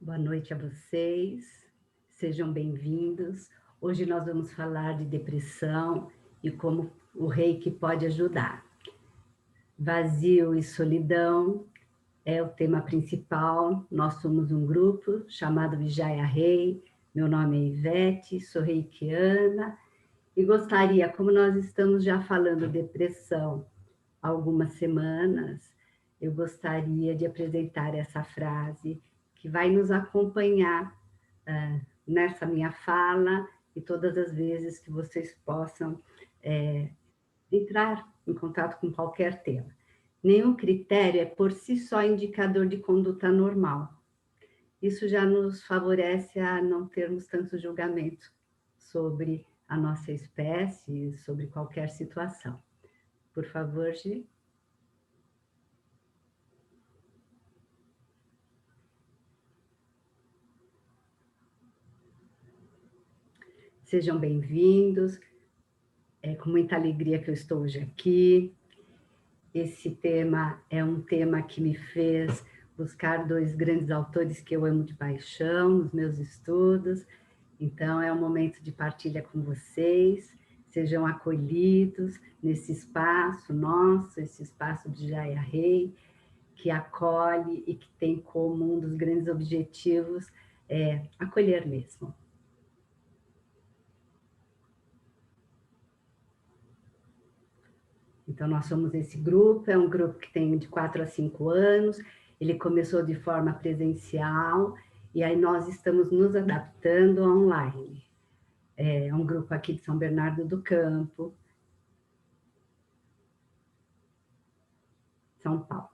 Boa noite a vocês, sejam bem-vindos. Hoje nós vamos falar de depressão e como o Reiki pode ajudar. Vazio e solidão é o tema principal. Nós somos um grupo chamado Vijaya Rei. Meu nome é Ivete, sou reikiana e gostaria, como nós estamos já falando de depressão há algumas semanas, eu gostaria de apresentar essa frase que vai nos acompanhar nessa minha fala e todas as vezes que vocês possam entrar em contato com qualquer tema. Nenhum critério é por si só indicador de conduta normal. Isso já nos favorece a não termos tanto julgamento sobre a nossa espécie, sobre qualquer situação. Por favor, Gi. Sejam bem-vindos. É com muita alegria que eu estou hoje aqui. Esse tema é um tema que me fez buscar dois grandes autores que eu amo de paixão nos meus estudos. Então, é um momento de partilha com vocês. Sejam acolhidos nesse espaço nosso, esse espaço de Jaya Rei, que acolhe e que tem como um dos grandes objetivos acolher mesmo. Então, nós somos esse grupo, é um grupo que tem de 4 a 5 anos, ele começou de forma presencial, e aí nós estamos nos adaptando online. É um grupo aqui de São Bernardo do Campo, São Paulo.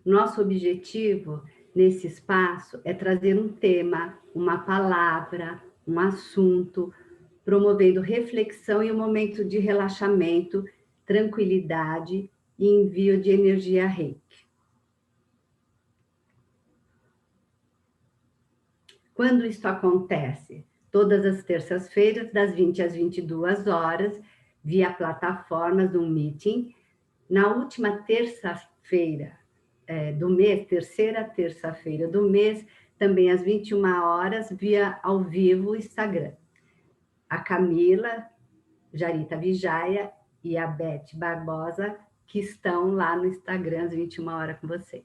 Nosso objetivo nesse espaço é trazer um tema, uma palavra, um assunto, promovendo reflexão e um momento de relaxamento, tranquilidade e envio de energia Reiki. Quando isso acontece? Todas as terças-feiras, das 20 às 22 horas, via plataformas do Meeting. Na última terça-feira do mês, terceira terça-feira do mês, também às 21 horas, via ao vivo Instagram. A Camila Jarita Vijaya e a Beth Barbosa, que estão lá no Instagram às 21 horas com vocês.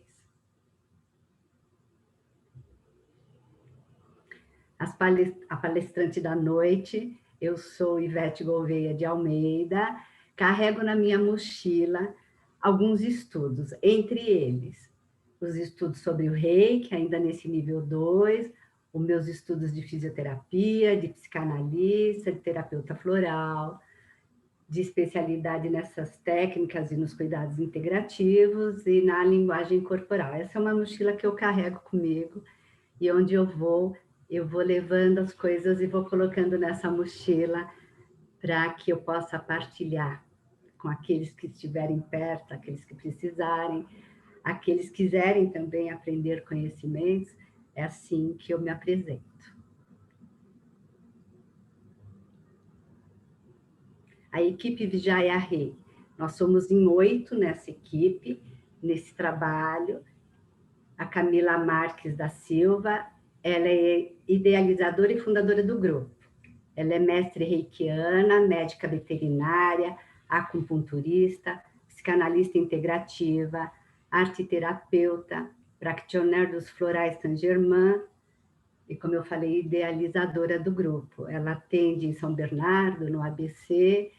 A palestrante da noite, eu sou Ivete Gouveia de Almeida, carrego na minha mochila alguns estudos, entre eles os estudos sobre o Reiki, ainda nesse nível 2, os meus estudos de fisioterapia, de psicanalista, de terapeuta floral, de especialidade nessas técnicas e nos cuidados integrativos e na linguagem corporal. Essa é uma mochila que eu carrego comigo e onde eu vou levando as coisas e vou colocando nessa mochila para que eu possa partilhar com aqueles que estiverem perto, aqueles que precisarem, aqueles que quiserem também aprender conhecimentos. É assim que eu me apresento. A equipe Vijaya Rei, nós somos em 8 nessa equipe, nesse trabalho. A Camila Marques da Silva, ela é idealizadora e fundadora do grupo. Ela é mestre reikiana, médica veterinária, acupunturista, psicanalista integrativa, arte-terapeuta, practitioner dos florais Saint-Germain e, como eu falei, idealizadora do grupo. Ela atende em São Bernardo, no ABC,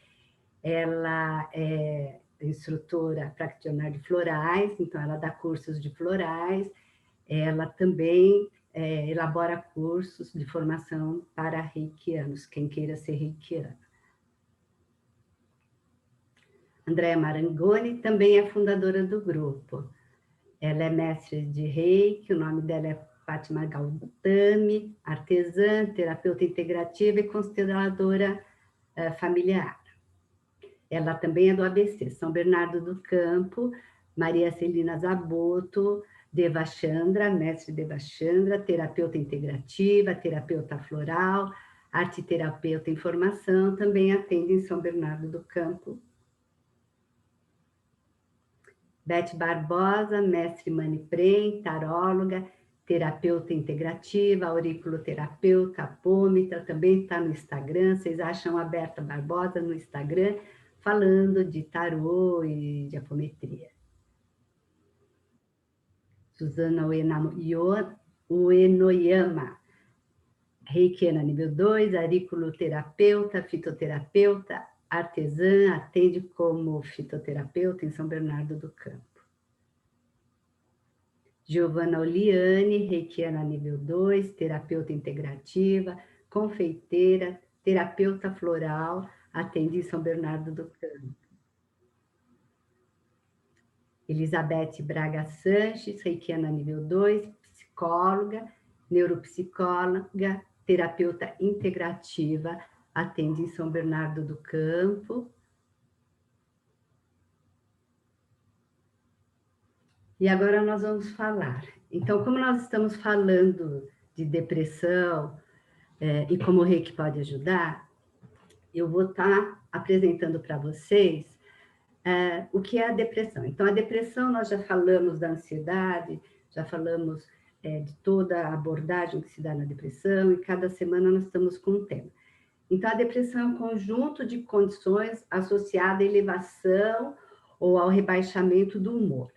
ela é instrutora practitioner de florais, então ela dá cursos de florais, ela também elabora cursos de formação para reikianos, quem queira ser reikiano. Andréa Marangoni também é fundadora do grupo. Ela é mestre de Reiki, o nome dela é Fátima Gautami, artesã, terapeuta integrativa e consteladora familiar. Ela também é do ABC, São Bernardo do Campo, Maria Celina Zaboto, Devachandra, mestre Devachandra, terapeuta integrativa, terapeuta floral, arte-terapeuta em formação, também atende em São Bernardo do Campo. Beth Barbosa, mestre Maniprem, taróloga, terapeuta integrativa, auriculoterapeuta, apômetra, também está no Instagram, vocês acham a Berta Barbosa no Instagram, falando de tarô e de apometria. Suzana Uenoyama, reikiana nível 2, auriculoterapeuta, fitoterapeuta, artesã, atende como fitoterapeuta em São Bernardo do Campo. Giovana Oliane, reikiana nível 2, terapeuta integrativa, confeiteira, terapeuta floral, atende em São Bernardo do Campo. Elizabeth Braga Sanches, reikiana nível 2, psicóloga, neuropsicóloga, terapeuta integrativa, atende em São Bernardo do Campo. E agora nós vamos falar. Então, como nós estamos falando de depressão e como o Reiki pode ajudar, eu vou estar apresentando para vocês o que é a depressão. Então, a depressão, nós já falamos da ansiedade, já falamos de toda a abordagem que se dá na depressão, e cada semana nós estamos com um tema. Então, a depressão é um conjunto de condições associada à elevação ou ao rebaixamento do humor.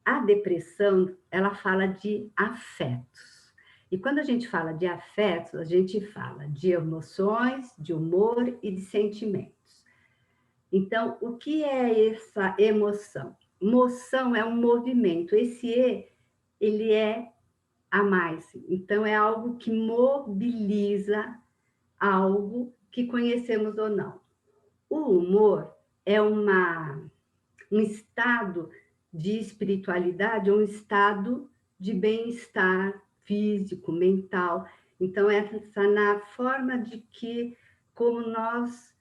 A depressão, ela fala de afetos. E quando a gente fala de afetos, a gente fala de emoções, de humor e de sentimentos. Então, o que é essa emoção? Moção é um movimento. Esse E, ele é a mais. Então, é algo que mobiliza algo que conhecemos ou não. O humor é um estado de espiritualidade, um estado de bem-estar físico, mental. Então, essa na forma de que, como nós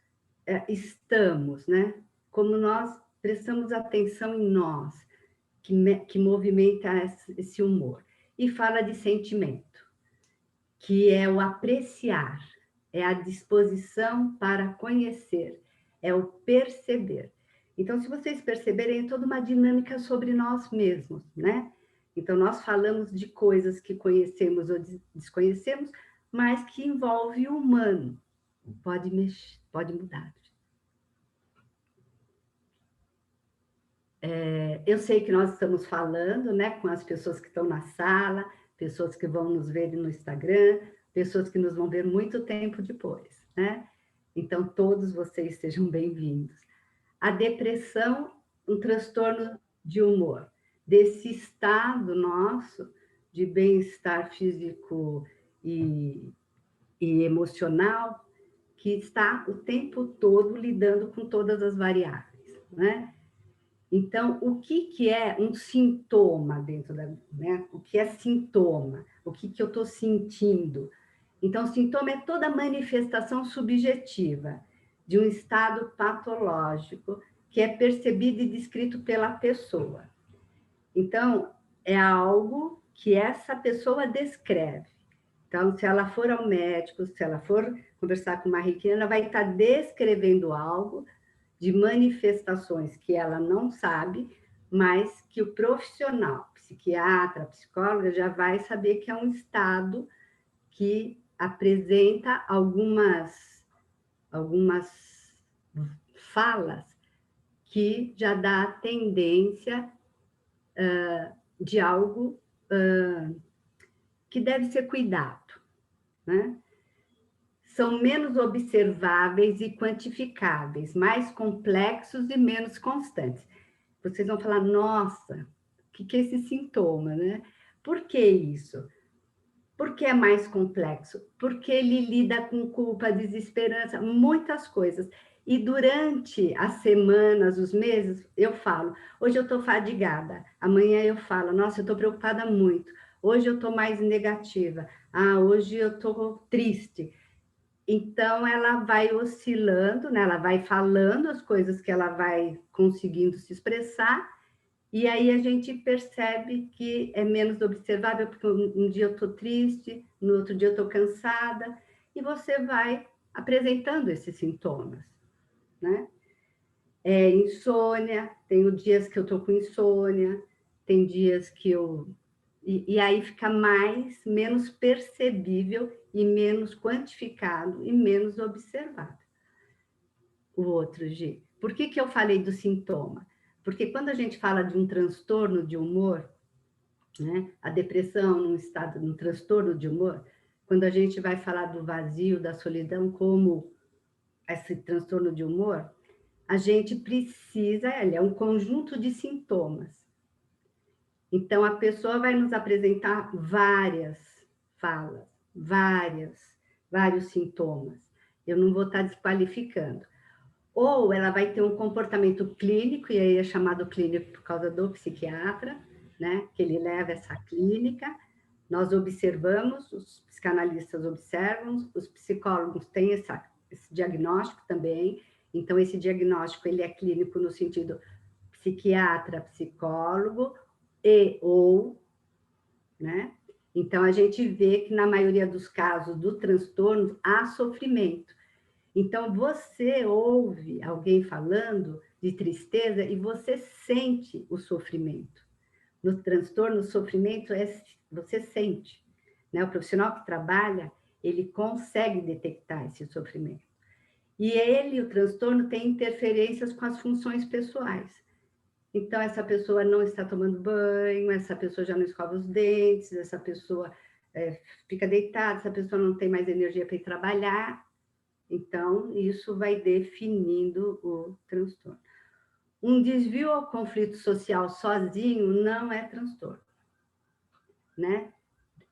estamos, né? Como nós prestamos atenção em nós, que movimenta esse humor. E fala de sentimento, que é o apreciar, é a disposição para conhecer, é o perceber. Então, se vocês perceberem, é toda uma dinâmica sobre nós mesmos, né? Então, nós falamos de coisas que conhecemos ou desconhecemos, mas que envolve o humano. Pode mexer, pode mudar. Eu sei que nós estamos falando, né, com as pessoas que estão na sala, pessoas que vão nos ver no Instagram, pessoas que nos vão ver muito tempo depois, né? Então, todos vocês sejam bem-vindos. A depressão, um transtorno de humor, desse estado nosso de bem-estar físico e emocional, que está o tempo todo lidando com todas as variáveis, né? Então, o que é um sintoma dentro da... Né? O que é sintoma? O que eu estou sentindo? Então, sintoma é toda manifestação subjetiva de um estado patológico que é percebido e descrito pela pessoa. Então, é algo que essa pessoa descreve. Então, se ela for ao médico, se ela for conversar com uma reikiana, ela vai estar descrevendo algo de manifestações que ela não sabe, mas que o profissional, psiquiatra, psicóloga, já vai saber que é um estado que apresenta algumas falas que já dá tendência de algo que deve ser cuidado, né? São menos observáveis e quantificáveis, mais complexos e menos constantes. Vocês vão falar, nossa, o que é esse sintoma, né? Por que isso? Porque é mais complexo, porque ele lida com culpa, desesperança, muitas coisas. E durante as semanas, os meses, eu falo, hoje eu estou fadigada, amanhã eu falo, nossa, eu estou preocupada muito, hoje eu estou mais negativa, hoje eu estou triste. Então, ela vai oscilando, né? Ela vai falando as coisas que ela vai conseguindo se expressar, e aí a gente percebe que é menos observável, porque um dia eu estou triste, no outro dia eu estou cansada, e você vai apresentando esses sintomas, né? Insônia, tenho dias que eu estou com insônia, tem dias que eu E aí fica menos percebível e menos quantificado e menos observado. O outro, Gi. Por que que eu falei do sintoma? Porque quando a gente fala de um transtorno de humor, né, a depressão num transtorno de humor, quando a gente vai falar do vazio, da solidão como esse transtorno de humor, a gente precisa, ele é um conjunto de sintomas. Então, a pessoa vai nos apresentar várias falas, vários sintomas. Eu não vou estar desqualificando. Ou ela vai ter um comportamento clínico, e aí é chamado clínico por causa do psiquiatra, né? Que ele leva essa clínica. Nós observamos, os psicanalistas observam, os psicólogos têm esse diagnóstico também. Então, esse diagnóstico ele é clínico no sentido psiquiatra, psicólogo ou, né? Então, a gente vê que na maioria dos casos do transtorno há sofrimento. Então, você ouve alguém falando de tristeza e você sente o sofrimento. No transtorno, o sofrimento você sente. Né? O profissional que trabalha, ele consegue detectar esse sofrimento. E o transtorno, tem interferências com as funções pessoais. Então, essa pessoa não está tomando banho, essa pessoa já não escova os dentes, essa pessoa fica deitada, essa pessoa não tem mais energia para ir trabalhar. Então, isso vai definindo o transtorno. Um desvio ao conflito social sozinho não é transtorno, né?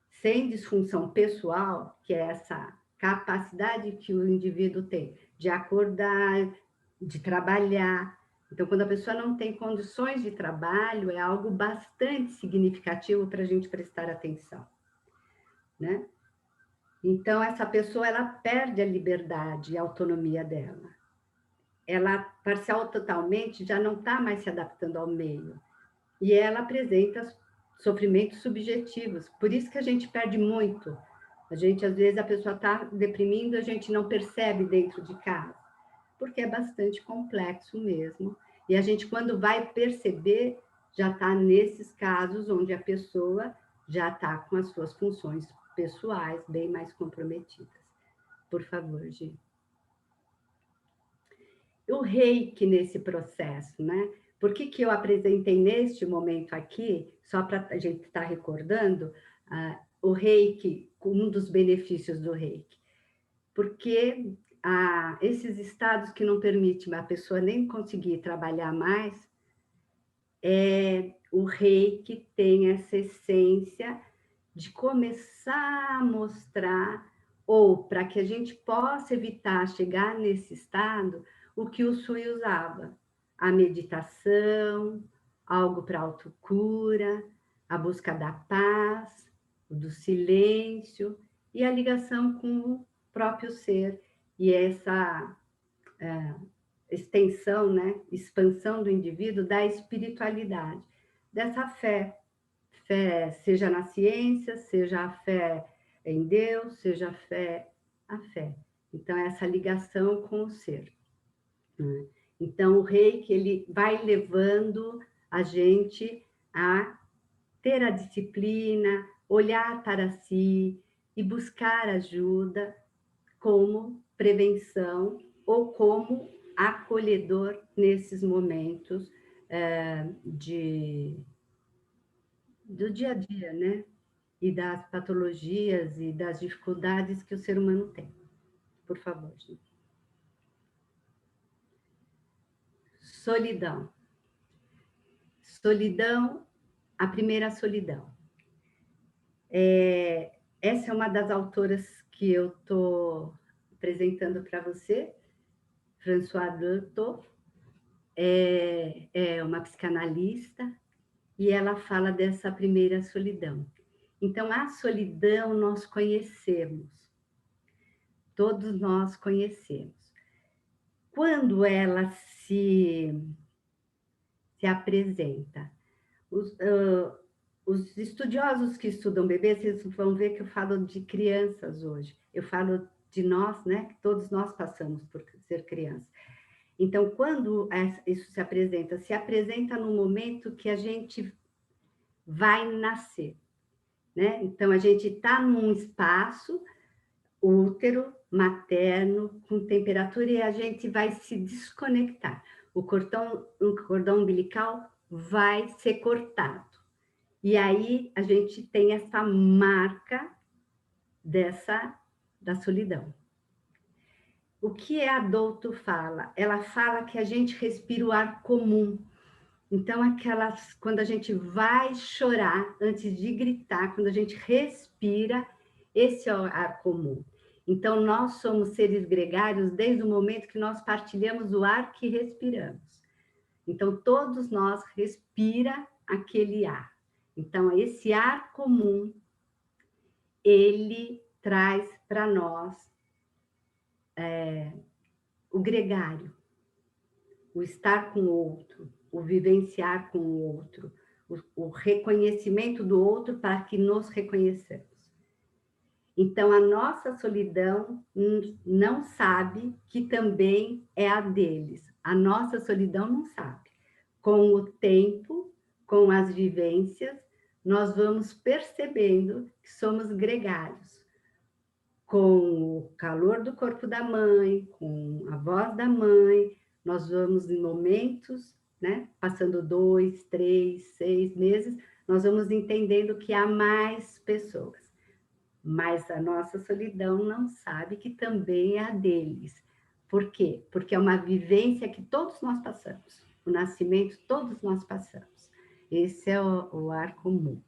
Sem disfunção pessoal, que é essa capacidade que o indivíduo tem de acordar, de trabalhar. Então, quando a pessoa não tem condições de trabalho, é algo bastante significativo para a gente prestar atenção, né? Então, essa pessoa, ela perde a liberdade e a autonomia dela. Ela, parcial totalmente, já não está mais se adaptando ao meio. E ela apresenta sofrimentos subjetivos. Por isso que a gente perde muito. A gente, às vezes, a pessoa está deprimindo, a gente não percebe dentro de casa, porque é bastante complexo mesmo. E a gente, quando vai perceber, já está nesses casos onde a pessoa já está com as suas funções pessoais bem mais comprometidas. Por favor, Gi. O reiki nesse processo, né? Por que eu apresentei neste momento aqui, só para a gente estar recordando, o reiki, um dos benefícios do reiki? Porque esses estados que não permitem a pessoa nem conseguir trabalhar mais, o reiki tem essa essência de começar a mostrar, ou para que a gente possa evitar chegar nesse estado, o que o Sui usava: a meditação, algo para autocura, a busca da paz, do silêncio e a ligação com o próprio ser, e essa extensão, né, expansão do indivíduo da espiritualidade, dessa fé, seja na ciência, seja a fé em Deus, seja a fé. Então, essa ligação com o ser. Né? Então, o reiki, ele vai levando a gente a ter a disciplina, olhar para si e buscar ajuda como prevenção ou como acolhedor nesses momentos do dia a dia, né? E das patologias e das dificuldades que o ser humano tem. Por favor, gente. Solidão. Solidão, a primeira solidão. Essa é uma das autoras que eu estou apresentando para você, Françoise Leutoft, é uma psicanalista, e ela fala dessa primeira solidão. Então, a solidão nós conhecemos, todos nós conhecemos. Quando ela se apresenta, os estudiosos que estudam bebês, vocês vão ver que eu falo de crianças hoje, eu falo de nós, né? Que todos nós passamos por ser criança. Então, quando isso se apresenta no momento que a gente vai nascer. né? Então, a gente está num espaço útero materno com temperatura e a gente vai se desconectar. O cordão umbilical vai ser cortado. E aí a gente tem essa marca da solidão. O que a Douto fala? Ela fala que a gente respira o ar comum. Então, quando a gente vai chorar, antes de gritar, quando a gente respira, esse é o ar comum. Então, nós somos seres gregários desde o momento que nós partilhamos o ar que respiramos. Então, todos nós respira aquele ar. Então, esse ar comum, ele traz para nós o gregário, o estar com o outro, o vivenciar com o outro, o reconhecimento do outro para que nos reconheçamos. Então, a nossa solidão não sabe que também é a deles. A nossa solidão não sabe. Com o tempo, com as vivências, nós vamos percebendo que somos gregários. Com o calor do corpo da mãe, com a voz da mãe, nós vamos em momentos, né, passando 2, 3, 6 meses, nós vamos entendendo que há mais pessoas. Mas a nossa solidão não sabe que também é a deles. Por quê? Porque é uma vivência que todos nós passamos. O nascimento, todos nós passamos. Esse é o ar comum.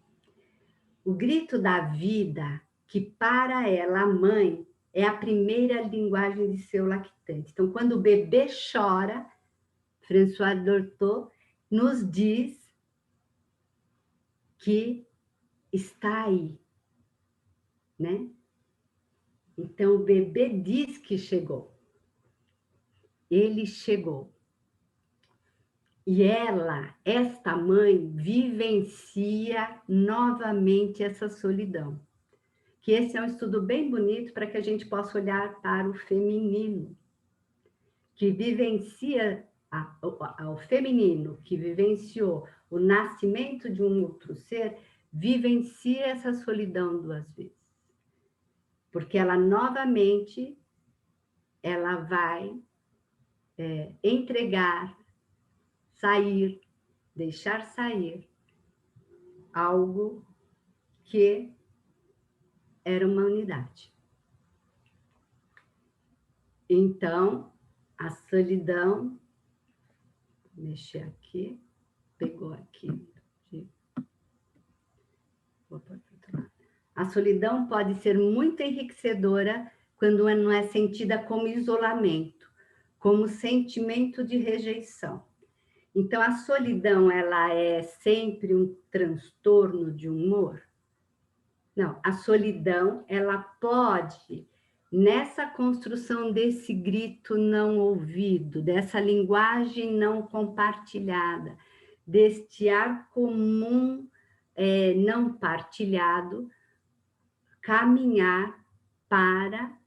O grito da vida, que para ela, a mãe, é a primeira linguagem de seu lactante. Então, quando o bebê chora, François Dolto nos diz que está aí, né? Então, o bebê diz que chegou. Ele chegou. E ela, esta mãe, vivencia novamente essa solidão. Que esse é um estudo bem bonito para que a gente possa olhar para o feminino, que vivencia, o feminino, que vivenciou o nascimento de um outro ser, vivencia essa solidão 2 vezes. Porque ela novamente, ela vai entregar, sair, deixar sair algo que era uma unidade. Então, a solidão, vou mexer aqui, pegou aqui. Vou pôr para o outro lado. A solidão pode ser muito enriquecedora quando não é sentida como isolamento, como sentimento de rejeição. Então, a solidão, ela é sempre um transtorno de humor? Não, a solidão, ela pode, nessa construção desse grito não ouvido, dessa linguagem não compartilhada, deste ar comum não partilhado, caminhar para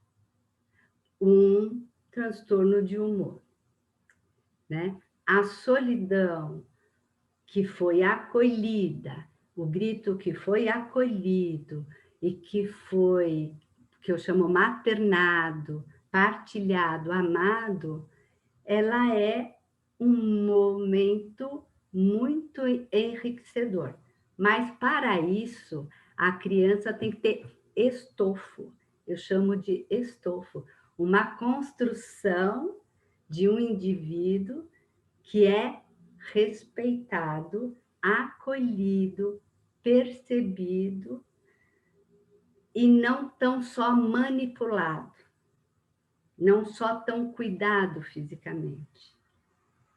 um transtorno de humor, né? A solidão que foi acolhida, o grito que foi acolhido e que foi, que eu chamo maternado, partilhado, amado, ela é um momento muito enriquecedor. Mas para isso, a criança tem que ter estofo, eu chamo de estofo, uma construção de um indivíduo que é respeitado, acolhido, percebido e não tão só manipulado, não só tão cuidado fisicamente,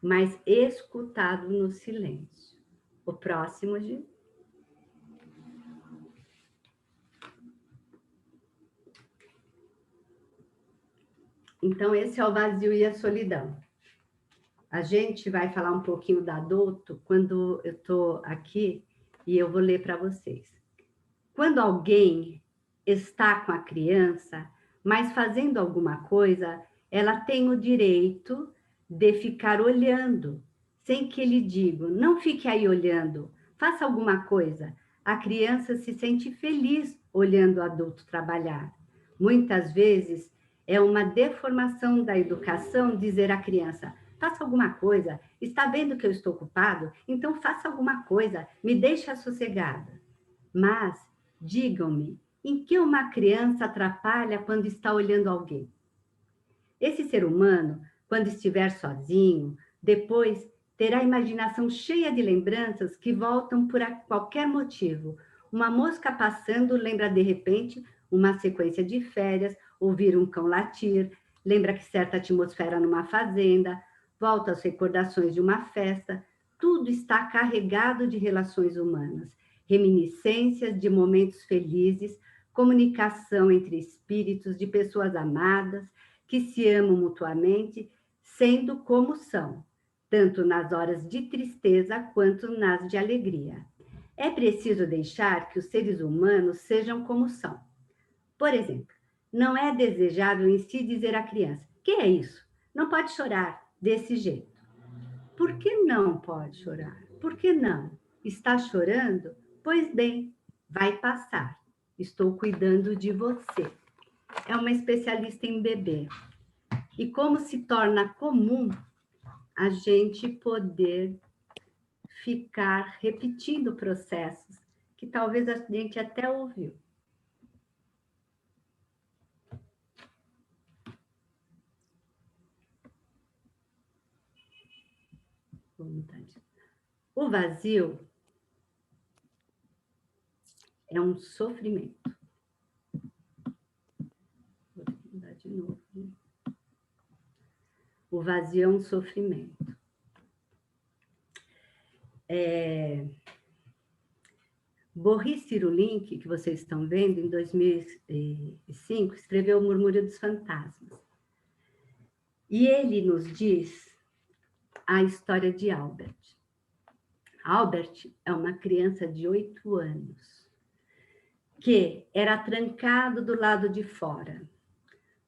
mas escutado no silêncio. O próximo, Gi. Então, esse é o vazio e a solidão. A gente vai falar um pouquinho da Douto quando eu estou aqui e eu vou ler para vocês. Quando alguém está com a criança, mas fazendo alguma coisa, ela tem o direito de ficar olhando, sem que ele diga, não fique aí olhando, faça alguma coisa. A criança se sente feliz olhando o adulto trabalhar. Muitas vezes é uma deformação da educação dizer à criança: faça alguma coisa, está vendo que eu estou ocupado? Então faça alguma coisa, me deixa sossegada. Mas, digam-me, em que uma criança atrapalha quando está olhando alguém? Esse ser humano, quando estiver sozinho, depois terá a imaginação cheia de lembranças que voltam por qualquer motivo. Uma mosca passando lembra de repente uma sequência de férias, ouvir um cão latir, lembra que certa atmosfera numa fazenda, volta às recordações de uma festa. Tudo está carregado de relações humanas, reminiscências de momentos felizes, comunicação entre espíritos de pessoas amadas que se amam mutuamente, sendo como são, tanto nas horas de tristeza quanto nas de alegria. É preciso deixar que os seres humanos sejam como são. Por exemplo, não é desejável em si dizer à criança: que é isso? Não pode chorar desse jeito. Por que não pode chorar? Por que não? Está chorando? Pois bem, vai passar. Estou cuidando de você. É uma especialista em bebê. E como se torna comum a gente poder ficar repetindo processos que talvez a gente até ouviu. O vazio é um sofrimento. Vou mudar de novo. O vazio é um sofrimento. Boris Cyrulnik, que vocês estão vendo, em 2005, escreveu O Murmúrio dos Fantasmas. E ele nos diz a história de Albert. Albert é uma criança de 8 anos, que era trancado do lado de fora.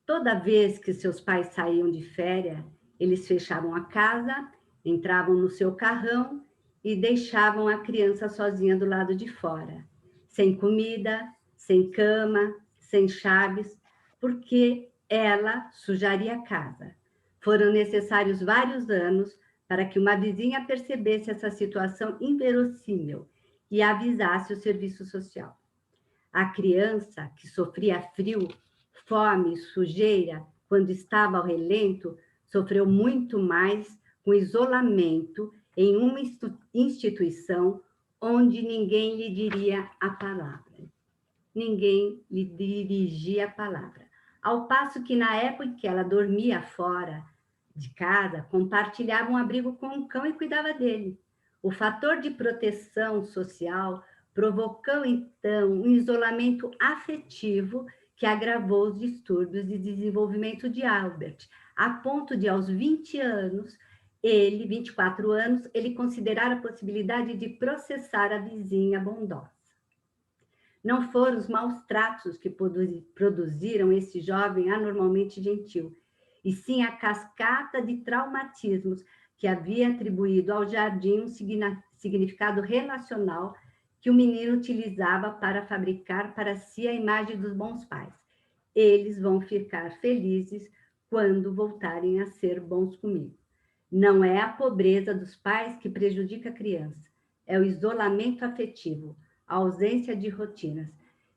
Toda vez que seus pais saíam de férias, eles fechavam a casa, entravam no seu carrão e deixavam a criança sozinha do lado de fora, sem comida, sem cama, sem chaves, porque ela sujaria a casa. Foram necessários vários anos para que uma vizinha percebesse essa situação inverossímil e avisasse o serviço social. A criança, que sofria frio, fome, sujeira, quando estava ao relento, sofreu muito mais com isolamento em uma instituição onde ninguém lhe diria a palavra. Ninguém lhe dirigia a palavra. Ao passo que, na época em que ela dormia fora de casa, compartilhava um abrigo com um cão e cuidava dele. O fator de proteção social provocou, então, um isolamento afetivo que agravou os distúrbios de desenvolvimento de Albert, a ponto de, aos 24 anos, ele considerar a possibilidade de processar a vizinha bondosa. Não foram os maus tratos que produziram esse jovem anormalmente gentil, e sim a cascata de traumatismos que havia atribuído ao jardim um significado relacional que o menino utilizava para fabricar para si a imagem dos bons pais. Eles vão ficar felizes quando voltarem a ser bons comigo. Não é a pobreza dos pais que prejudica a criança, é o isolamento afetivo, a ausência de rotinas.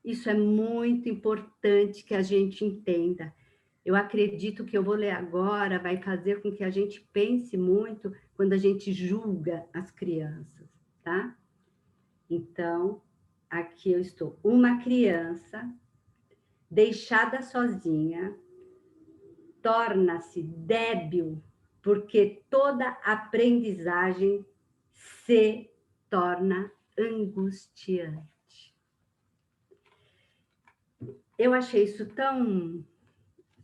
Isso é muito importante que a gente entenda. Eu acredito que eu vou ler agora vai fazer com que a gente pense muito quando a gente julga as crianças, tá? Então, aqui eu estou. Uma criança deixada sozinha torna-se débil porque toda aprendizagem se torna angustiante. Eu achei isso tão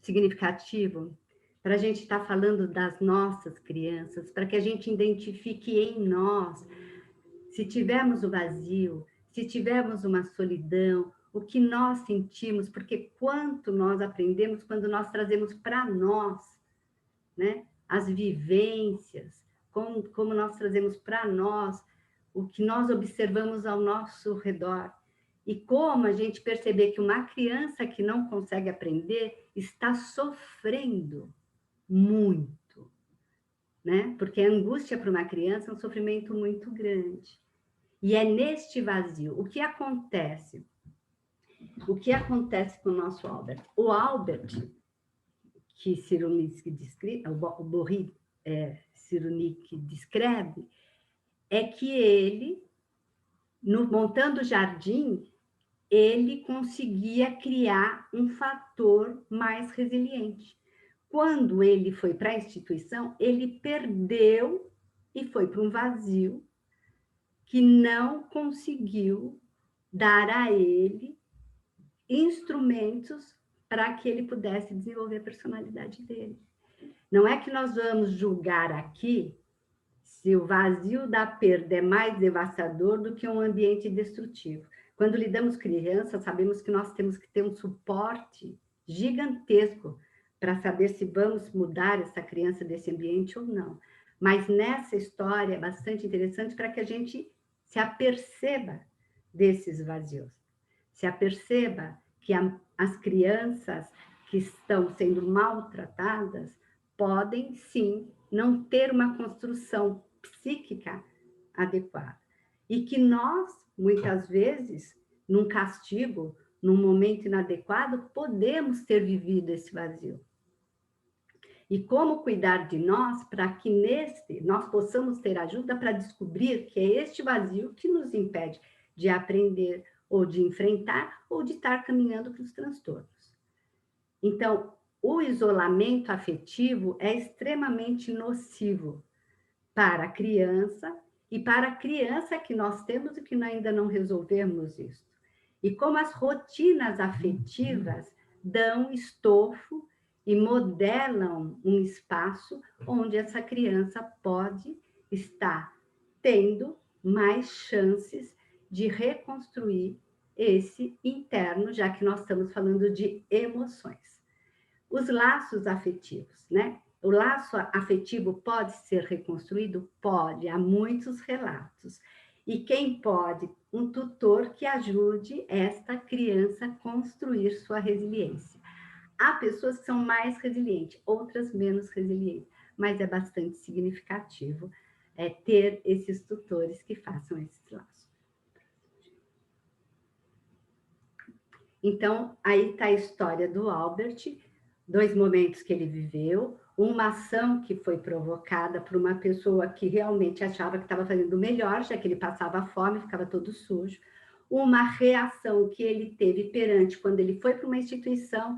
significativo para a gente estar falando das nossas crianças, para que a gente identifique em nós, se tivermos o vazio, se tivermos uma solidão, o que nós sentimos, porque quanto nós aprendemos quando nós trazemos para nós, né, as vivências, como nós trazemos para nós o que nós observamos ao nosso redor e como a gente perceber que uma criança que não consegue aprender está sofrendo muito, né? Porque a angústia para uma criança é um sofrimento muito grande. E é neste vazio. O que acontece? O que acontece com o nosso Albert? O Albert, que Cyrulnik descreve, o Boris Cyrulnik descreve, é que ele, montando o jardim, ele conseguia criar um fator mais resiliente. Quando ele foi para a instituição, ele perdeu e foi para um vazio que não conseguiu dar a ele instrumentos para que ele pudesse desenvolver a personalidade dele. Não é que nós vamos julgar aqui se o vazio da perda é mais devastador do que um ambiente destrutivo. Quando lidamos com crianças, sabemos que nós temos que ter um suporte gigantesco para saber se vamos mudar essa criança desse ambiente ou não. Mas nessa história é bastante interessante para que a gente se aperceba desses vazios, se aperceba que as crianças que estão sendo maltratadas podem, sim, não ter uma construção psíquica adequada. E que nós, muitas vezes, num castigo, num momento inadequado, podemos ter vivido esse vazio. E como cuidar de nós para que nós possamos ter ajuda para descobrir que é este vazio que nos impede de aprender, ou de enfrentar, ou de estar caminhando para os transtornos. Então, o isolamento afetivo é extremamente nocivo para a criança e para a criança que nós temos e que ainda não resolvemos isso. E como as rotinas afetivas dão estofo e modelam um espaço onde essa criança pode estar tendo mais chances de reconstruir esse interno, já que nós estamos falando de emoções. Os laços afetivos, né? O laço afetivo pode ser reconstruído? Pode, há muitos relatos. E quem pode? Um tutor que ajude esta criança a construir sua resiliência. Há pessoas que são mais resilientes, outras menos resilientes, mas é bastante significativo ter esses tutores que façam esses laços. Então, aí está a história do Albert, 2 momentos que ele viveu, uma ação que foi provocada por uma pessoa que realmente achava que estava fazendo o melhor, já que ele passava fome, ficava todo sujo, uma reação que ele teve perante quando ele foi para uma instituição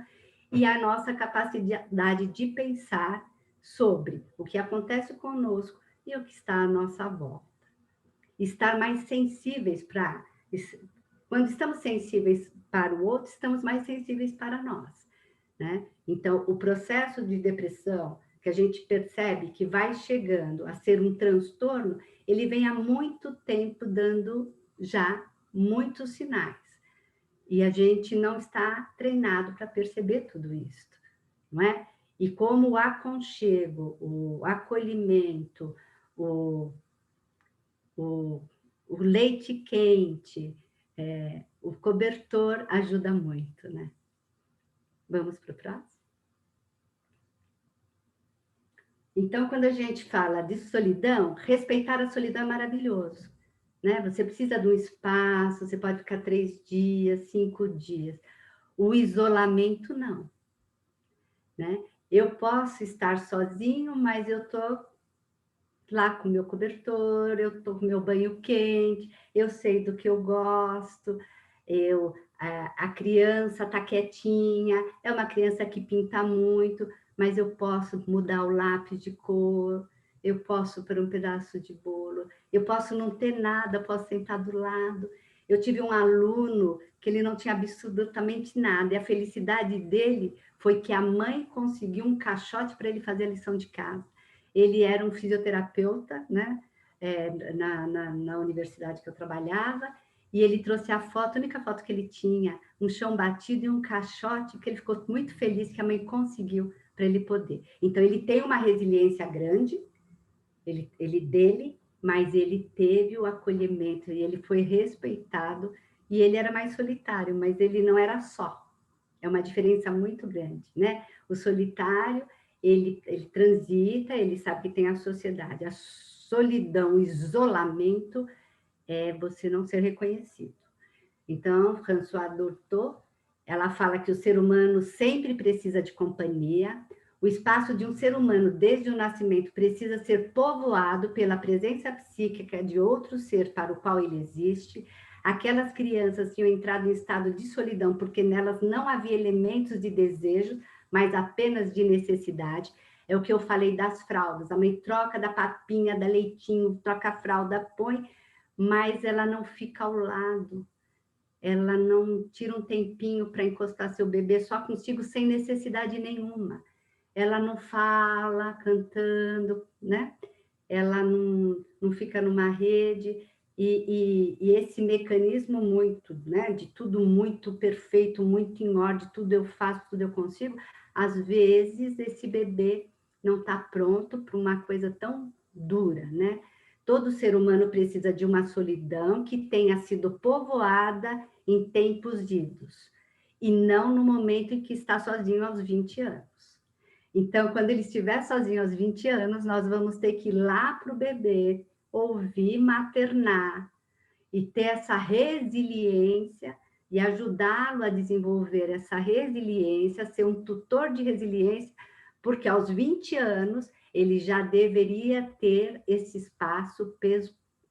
e a nossa capacidade de pensar sobre o que acontece conosco e o que está à nossa volta. Estar mais sensíveis para... Quando estamos sensíveis para o outro, estamos mais sensíveis para nós, né? Então, o processo de depressão, que a gente percebe que vai chegando a ser um transtorno, ele vem há muito tempo dando já muitos sinais. E a gente não está treinado para perceber tudo isso, não é? E como o aconchego, o acolhimento, o leite quente, o cobertor ajuda muito, né? Vamos para o próximo? Então, quando a gente fala de solidão, respeitar a solidão é maravilhoso, né? Você precisa de um espaço, você pode ficar 3 dias, 5 dias. O isolamento, não, né? Eu posso estar sozinho, mas eu estou lá com o meu cobertor, eu estou com o meu banho quente, eu sei do que eu gosto, a criança está quietinha, é uma criança que pinta muito, mas eu posso mudar o lápis de cor, eu posso pôr um pedaço de bolo, eu posso não ter nada, posso sentar do lado. Eu tive um aluno que ele não tinha absolutamente nada, e a felicidade dele foi que a mãe conseguiu um caixote para ele fazer a lição de casa. Ele era um fisioterapeuta, né? Na universidade que eu trabalhava, e ele trouxe a foto, a única foto que ele tinha, um chão batido e um caixote, porque ele ficou muito feliz que a mãe conseguiu para ele poder. Então, ele tem uma resiliência grande, ele dele, mas ele teve o acolhimento e ele foi respeitado, e ele era mais solitário, mas ele não era só. É uma diferença muito grande, né? O solitário, ele transita, ele sabe que tem a sociedade. A solidão, o isolamento é você não ser reconhecido. Então, François Dolto, ela fala que o ser humano sempre precisa de companhia. O espaço de um ser humano, desde o nascimento, precisa ser povoado pela presença psíquica de outro ser para o qual ele existe. Aquelas crianças tinham entrado em estado de solidão porque nelas não havia elementos de desejo, mas apenas de necessidade. É o que eu falei das fraldas. A mãe troca da papinha, da leitinho, troca a fralda, põe, mas ela não fica ao lado. Ela não tira um tempinho para encostar seu bebê só consigo, sem necessidade nenhuma. Ela não fala cantando, né? Ela não fica numa rede, e esse mecanismo muito, né? De tudo muito perfeito, muito em ordem, tudo eu faço, tudo eu consigo, às vezes esse bebê não está pronto para uma coisa tão dura, né? Todo ser humano precisa de uma solidão que tenha sido povoada em tempos idos, e não no momento em que está sozinho aos 20 anos. Então, quando ele estiver sozinho aos 20 anos, nós vamos ter que ir lá para o bebê, ouvir, maternar, e ter essa resiliência, e ajudá-lo a desenvolver essa resiliência, ser um tutor de resiliência, porque aos 20 anos ele já deveria ter esse espaço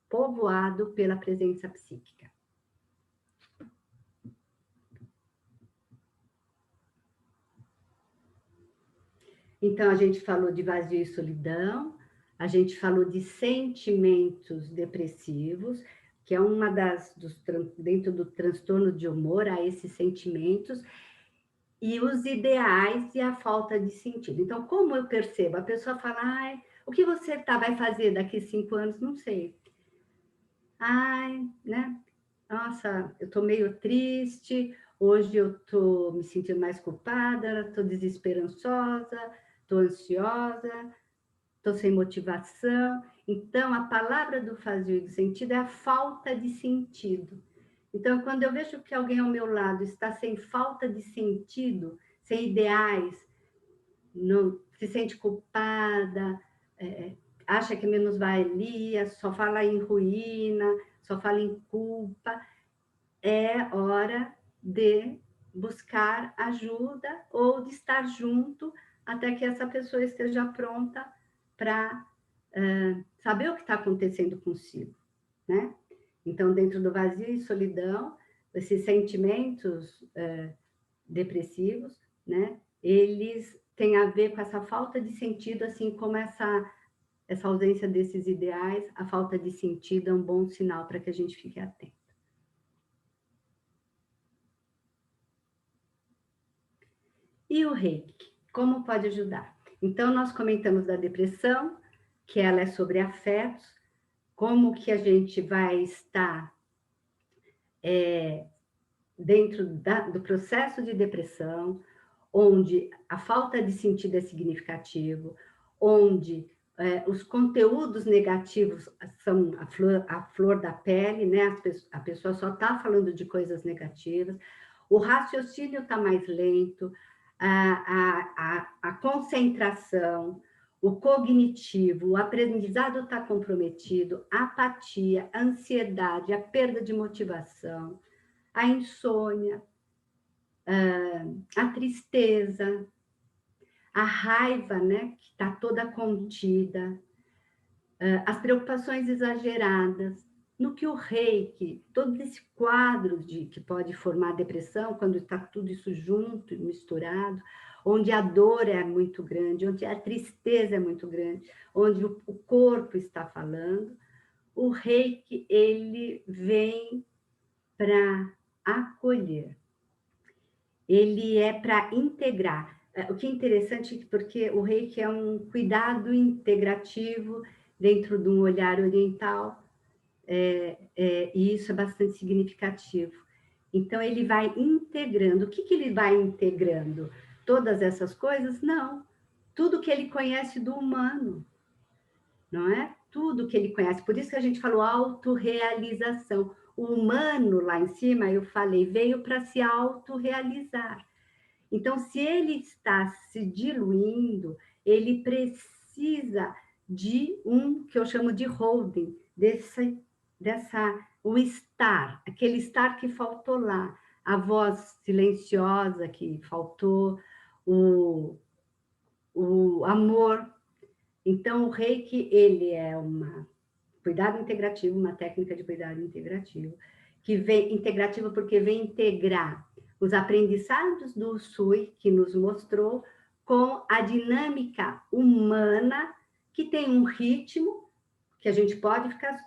povoado pela presença psíquica. Então, a gente falou de vazio e solidão, a gente falou de sentimentos depressivos, que é uma dentro do transtorno de humor, há esses sentimentos, e os ideais e a falta de sentido. Então, como eu percebo? A pessoa fala, ai, o que você vai fazer daqui 5 anos? Não sei. Ai, né? Nossa, eu estou meio triste, hoje eu estou me sentindo mais culpada, estou desesperançosa, estou ansiosa, estou sem motivação. Então, a palavra do vazio e do sentido é a falta de sentido. Então, quando eu vejo que alguém ao meu lado está sem falta de sentido, sem ideais, não se sente culpada, acha que menos valia, só fala em ruína, só fala em culpa, é hora de buscar ajuda ou de estar junto até que essa pessoa esteja pronta para saber o que está acontecendo consigo, né? Então, dentro do vazio e solidão, esses sentimentos depressivos, né? Eles têm a ver com essa falta de sentido, assim como essa ausência desses ideais, a falta de sentido é um bom sinal para que a gente fique atento. E o reiki, como pode ajudar? Então, nós comentamos da depressão, que ela é sobre afetos, como que a gente vai estar dentro do processo de depressão, onde a falta de sentido é significativo, onde os conteúdos negativos são a flor da pele, né? A pessoa só está falando de coisas negativas, o raciocínio está mais lento, a concentração, o cognitivo, o aprendizado está comprometido, a apatia, a ansiedade, a perda de motivação, a insônia, a tristeza, a raiva, né, que está toda contida, as preocupações exageradas, no que o reiki, todo esse quadro que pode formar depressão, quando está tudo isso junto, misturado, onde a dor é muito grande, onde a tristeza é muito grande, onde o corpo está falando, o reiki, ele vem para acolher, ele é para integrar. O que é interessante, porque o reiki é um cuidado integrativo dentro de um olhar oriental, e isso é bastante significativo. Então, ele vai integrando. O que ele vai integrando? Todas essas coisas? Não. Tudo que ele conhece do humano, não é? tudo que ele conhece. Por isso que a gente falou autorrealização. O humano lá em cima, eu falei, veio para se autorrealizar. Então, se ele está se diluindo, ele precisa de um que eu chamo de holding, o estar, aquele estar que faltou lá, a voz silenciosa que faltou, o, o amor. Então, o Reiki, ele é cuidado integrativo, uma técnica de cuidado integrativo, que vem integrativo porque vem integrar os aprendizados do Usui, que nos mostrou, com a dinâmica humana, que tem um ritmo, que a gente pode ficar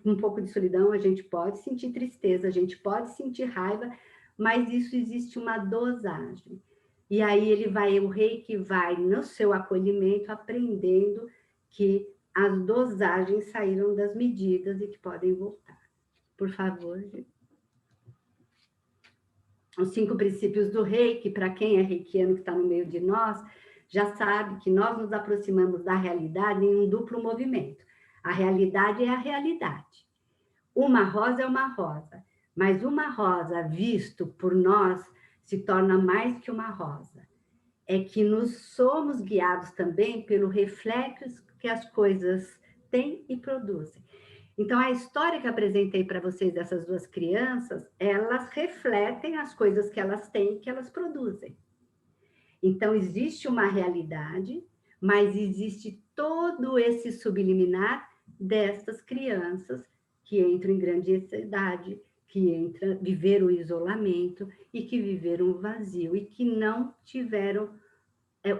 um pouco de solidão, a gente pode sentir tristeza, a gente pode sentir raiva, mas isso existe uma dosagem. E aí o Reiki vai, no seu acolhimento, aprendendo que as dosagens saíram das medidas e que podem voltar. Por favor. Os 5 princípios do Reiki, para quem é reikiano que está no meio de nós, já sabe que nós nos aproximamos da realidade em um duplo movimento. A realidade é a realidade. Uma rosa é uma rosa, mas uma rosa visto por nós se torna mais que uma rosa. É que nos somos guiados também pelo reflexo que as coisas têm e produzem. Então, a história que apresentei para vocês dessas 2 crianças, elas refletem as coisas que elas têm e que elas produzem. Então, existe uma realidade, mas existe todo esse subliminar dessas crianças que entram em grande ansiedade, que viveram o isolamento e que viveram o vazio e que não tiveram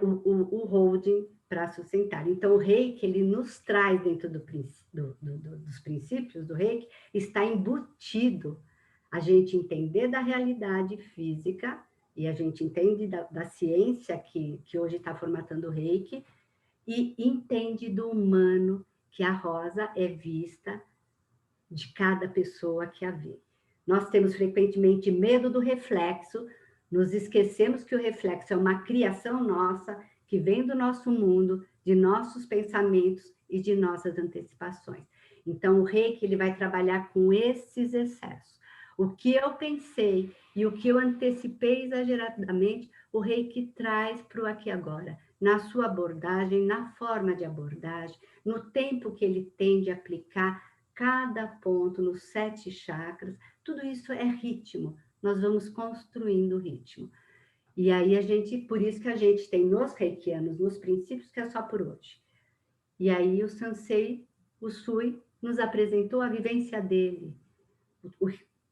o holding para sustentar. Então, o Reiki, ele nos traz dentro dos princípios do Reiki, está embutido a gente entender da realidade física, e a gente entende da ciência que hoje está formatando o Reiki, e entende do humano, que a rosa é vista de cada pessoa que a vê. Nós temos frequentemente medo do reflexo, nos esquecemos que o reflexo é uma criação nossa, que vem do nosso mundo, de nossos pensamentos e de nossas antecipações. Então, o Reiki, ele vai trabalhar com esses excessos. O que eu pensei e o que eu antecipei exageradamente, o Reiki traz para o aqui e agora, na sua abordagem, na forma de abordagem, no tempo que ele tem de aplicar cada ponto nos 7 chakras. Tudo isso é ritmo. Nós vamos construindo ritmo. E aí por isso que a gente tem nos reikianos, nos princípios, que é só por hoje. E aí o Sensei, o Sui, nos apresentou a vivência dele,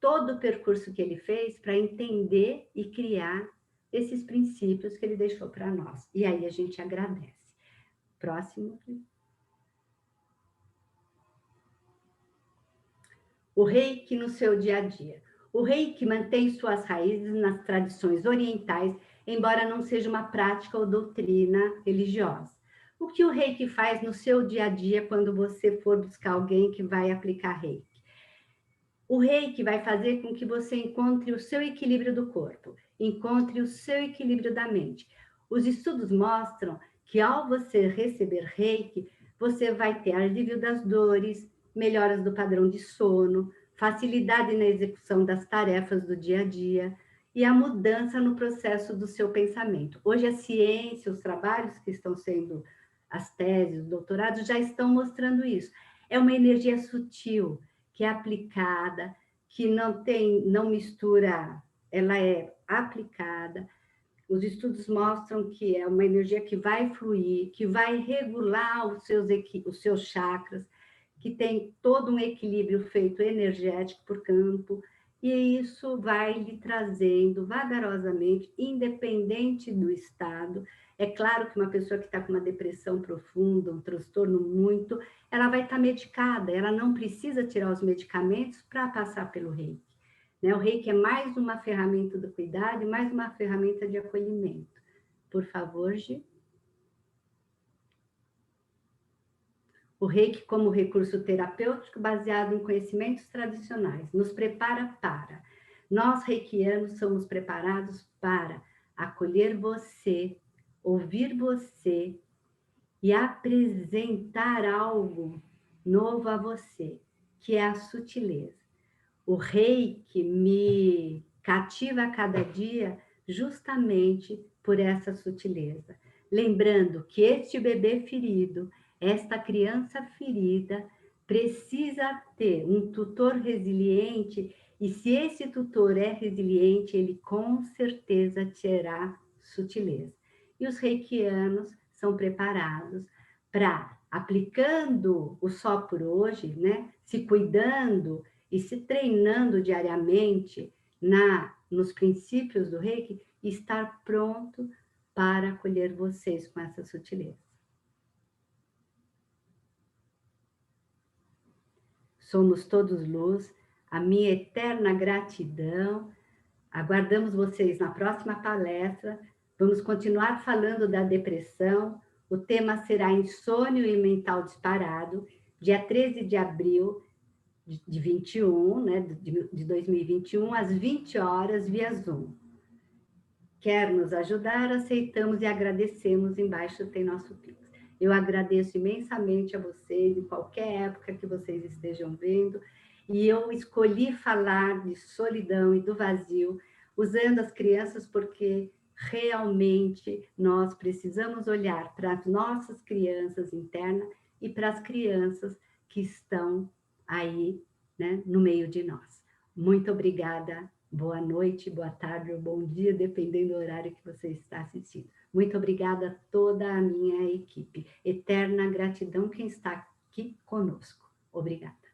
todo o percurso que ele fez para entender e criar esses princípios que ele deixou para nós. E aí a gente agradece. Próximo. O Reiki no seu dia a dia. O Reiki mantém suas raízes nas tradições orientais, embora não seja uma prática ou doutrina religiosa. O que o Reiki faz no seu dia a dia quando você for buscar alguém que vai aplicar Reiki? O Reiki vai fazer com que você encontre o seu equilíbrio do corpo, encontre o seu equilíbrio da mente. Os estudos mostram que ao você receber Reiki, você vai ter alívio das dores, melhoras do padrão de sono, facilidade na execução das tarefas do dia a dia e a mudança no processo do seu pensamento. Hoje a ciência, os trabalhos que estão sendo, as teses, os doutorados, já estão mostrando isso. É uma energia sutil, que é aplicada, que não mistura, ela é aplicada. Os estudos mostram que é uma energia que vai fluir, que vai regular os seus chakras, que tem todo um equilíbrio feito energético por campo, e isso vai lhe trazendo vagarosamente, independente do estado. É claro que uma pessoa que está com uma depressão profunda, um transtorno muito, ela vai estar medicada, ela não precisa tirar os medicamentos para passar pelo Reiki. Né? O Reiki é mais uma ferramenta do cuidado e mais uma ferramenta de acolhimento. Por favor, Gi. O Reiki como recurso terapêutico baseado em conhecimentos tradicionais nos prepara para. Nós, reikianos, somos preparados para acolher você, ouvir você e apresentar algo novo a você, que é a sutileza. O Reiki me cativa a cada dia justamente por essa sutileza. Lembrando que este bebê ferido, esta criança ferida, precisa ter um tutor resiliente, e se esse tutor é resiliente, ele com certeza terá sutileza. E os reikianos são preparados para, aplicando o só por hoje, né, se cuidando e se treinando diariamente nos princípios do Reiki, estar pronto para acolher vocês com essa sutileza. Somos todos luz, a minha eterna gratidão. Aguardamos vocês na próxima palestra. Vamos continuar falando da depressão. O tema será insônia e mental disparado, dia 13 de abril de 21, né, de 2021, às 20 horas, via Zoom. Quer nos ajudar? Aceitamos e agradecemos. Embaixo tem nosso Pix. Eu agradeço imensamente a vocês, em qualquer época que vocês estejam vendo, e eu escolhi falar de solidão e do vazio, usando as crianças, porque realmente nós precisamos olhar para as nossas crianças internas e para as crianças que estão aí, né, no meio de nós. Muito obrigada. Boa noite, boa tarde ou bom dia, dependendo do horário que você está assistindo. Muito obrigada a toda a minha equipe. Eterna gratidão quem está aqui conosco. Obrigada.